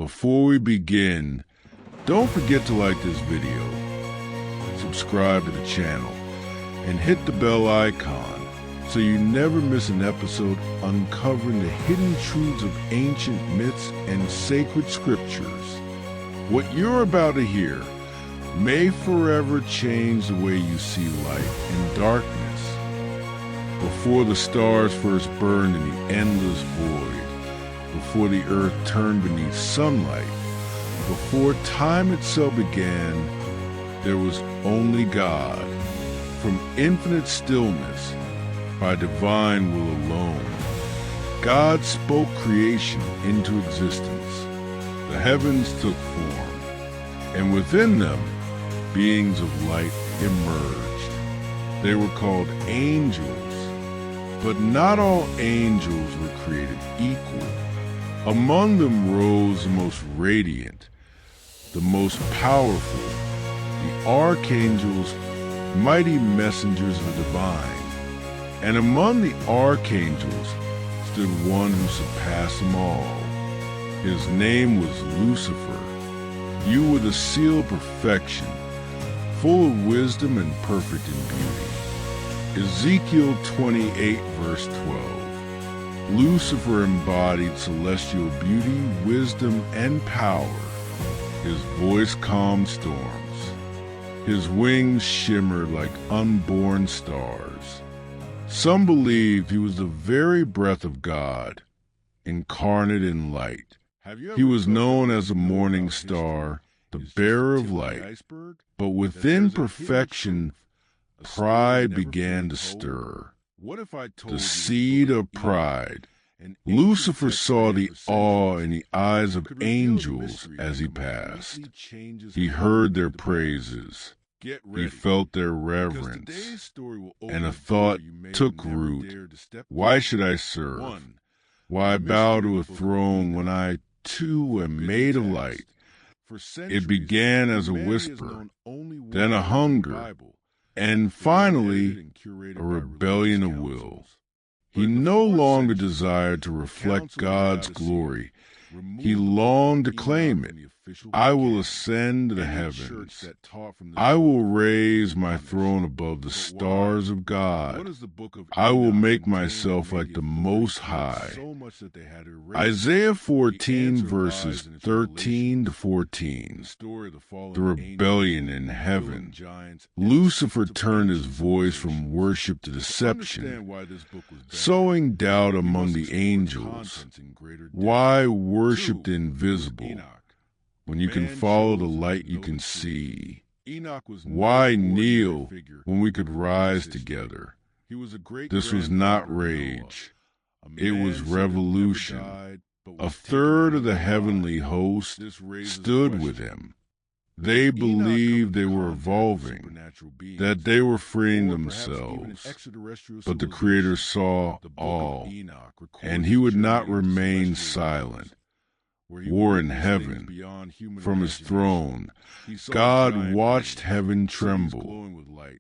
Before we begin, don't forget to like this video, subscribe to the channel, and hit the bell icon so you never miss an episode uncovering the hidden truths of ancient myths and sacred scriptures. What you're about to hear may forever change the way you see light and darkness. Before the stars first burned in the endless void, before the earth turned beneath sunlight, before time itself began, there was only God. From infinite stillness, by divine will alone, God spoke creation into existence. The heavens took form, and within them, beings of light emerged. They were called angels, but not all angels were created equal. Among them rose the most radiant, the most powerful, the archangels, mighty messengers of the divine. And among the archangels stood one who surpassed them all. His name was Lucifer. You were the seal of perfection, full of wisdom and perfect in beauty. Ezekiel 28 verse 12. Lucifer embodied celestial beauty, wisdom, and power. His voice calmed storms. His wings shimmered like unborn stars. Some believe he was the very breath of God, incarnate in light. He was known as the morning star, the bearer of light. But within perfection, pride began to stir. The seed of pride. Lucifer saw the awe in the eyes of angels as he passed. He heard their praises. He felt their reverence. And a thought took root. Why should I serve? Why bow to a throne when I too am made of light? It began as a whisper, then a hunger, and finally, a rebellion of will. He no longer desired to reflect God's glory. He longed to claim it. I will ascend to the heavens. I will raise my throne above the stars of God. I will make myself like the Most High. Isaiah 14 verses 13 to 14. The rebellion in heaven. Lucifer turned his voice from worship to deception, sowing doubt among the angels. Why worship the invisible when you can follow the light you can see? Why kneel when we could rise together? This was not rage. It was revolution. A third of the heavenly host stood with him. They believed they were evolving, that they were freeing themselves. But the Creator saw all, and he would not remain silent. War in heaven. From his throne, God watched heaven tremble.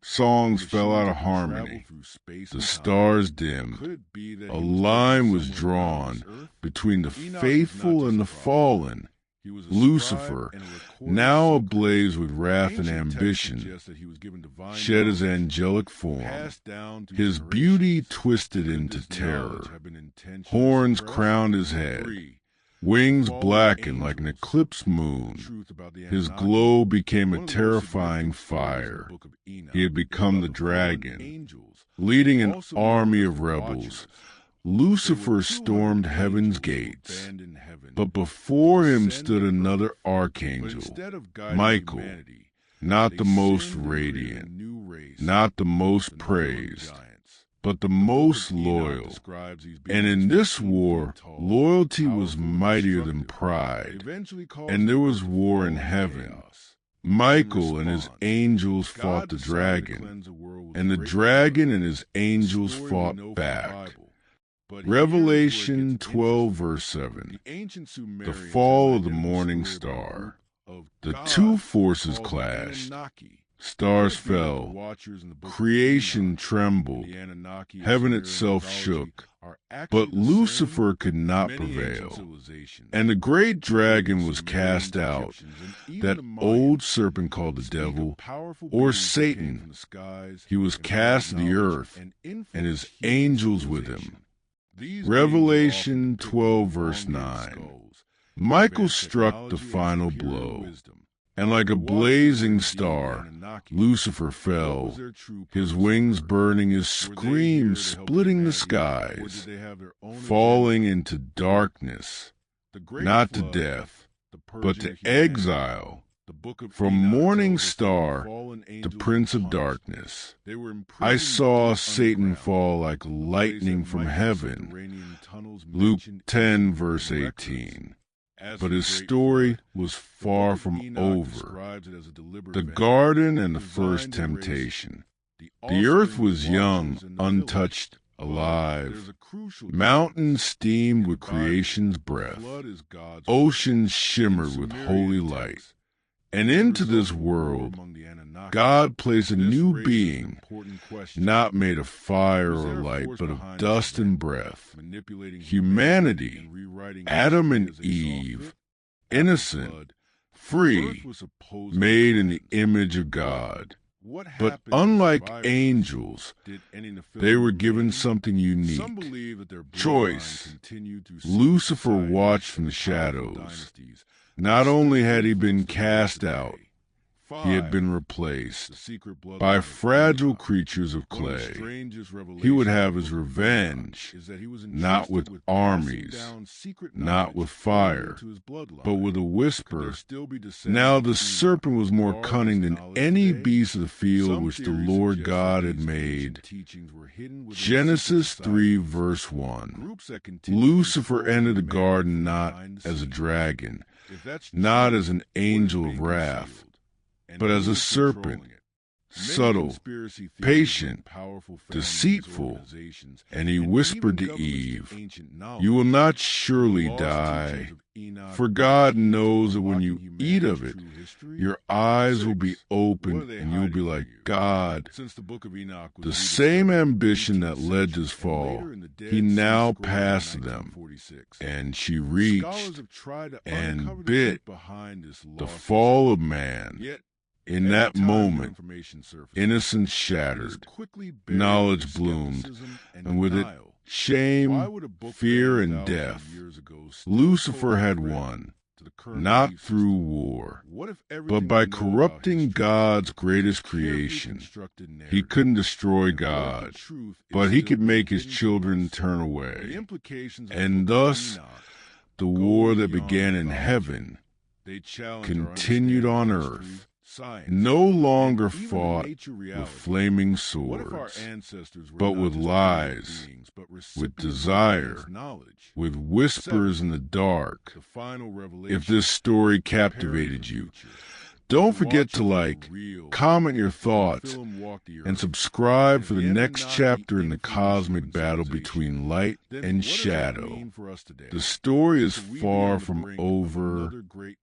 Songs fell out of harmony. The stars dimmed. A line was drawn between the faithful and the fallen. Lucifer, now ablaze with wrath and ambition, shed his angelic form. His beauty twisted into terror. Horns crowned his head. Wings blackened like an eclipsed moon. His glow became a terrifying fire. He had become the dragon. Leading an army of rebels, Lucifer stormed heaven's gates. But before him stood another archangel, Michael, not the most radiant, not the most praised, but the most loyal. And in this war, loyalty was mightier than pride. And there was war in heaven. Michael and his angels fought the dragon, and the dragon and his angels fought back. Revelation 12 verse 7. The fall of the morning star. The two forces clashed. Stars fell, creation trembled, heaven itself shook, But Lucifer could not prevail, and the great dragon was cast out, that old serpent called the devil, or Satan. He was cast to the earth, and his angels with him. Revelation 12, verse 9. Michael struck the final blow, and like a blazing star, Lucifer fell, his wings burning, his scream splitting the skies, falling into darkness, not to death, but to exile, from morning star to prince of darkness. I saw Satan fall like lightning from heaven. Luke 10, verse 18. But his story was far from over. The garden and the first temptation. The earth was young, untouched, alive. Mountains steamed with creation's breath. Oceans shimmered with holy light. And into this world, God placed a new being, not made of fire or light, but of dust and breath. Humanity, Adam and Eve, innocent, free, made in the image of God. But unlike angels, they were given something unique. Choice. Lucifer watched from the shadows. Not only had he been cast out, he had been replaced by fragile creatures of clay. He would have his revenge, not with armies, not with fire, but with a whisper. Now the serpent was more cunning than any beast of the field which the Lord God had made. Genesis 3, verse 1. Lucifer entered the garden not as a dragon, not as an angel of wrath, but as a serpent, subtle, patient, deceitful. And he whispered to Eve, "You will not surely die, for God knows that when you eat of it, your eyes will be opened and you'll be like God." The same ambition that led to his fall, he now passed them, and she reached and bit the fall of man. In that moment, innocence shattered, knowledge bloomed, and with it, shame, fear, and death. Lucifer had won, not through war, but by corrupting God's greatest creation. He couldn't destroy God, but he could make his children turn away. And thus, the war that began in heaven continued on earth. No longer fought with flaming swords, but with lies, with desire, with whispers in the dark. If this story captivated you, don't forget to like, comment your thoughts, and subscribe for the next chapter in the cosmic battle between light and shadow. The story is far from over.